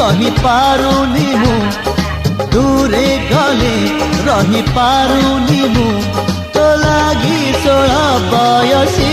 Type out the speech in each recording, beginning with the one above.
रही पारुनी मु दूरे गले रही पारुनी मु तो लागी 16 बयसी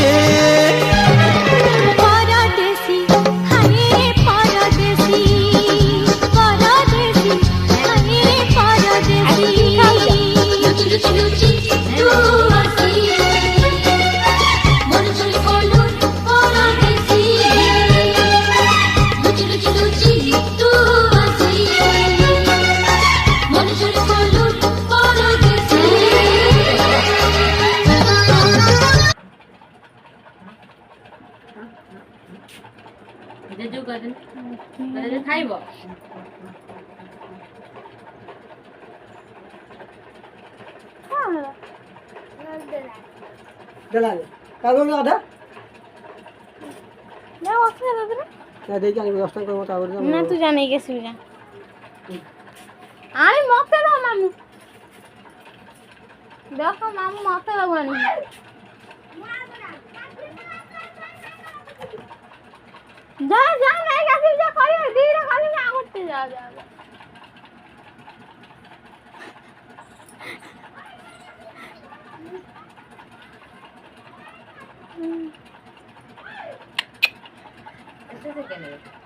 খাইব দেলালে কাগজ আধা না ওকে দাদা না দেখি আমি 10 টাকা মতো আবার না তুই জানি গেছিস না আমি মতে দাও মামু দেখো মামু মতে দাও না যা যা নাই গেছি যা করি দিরা খালি না করতে যা যা ऐसे से क्या नहीं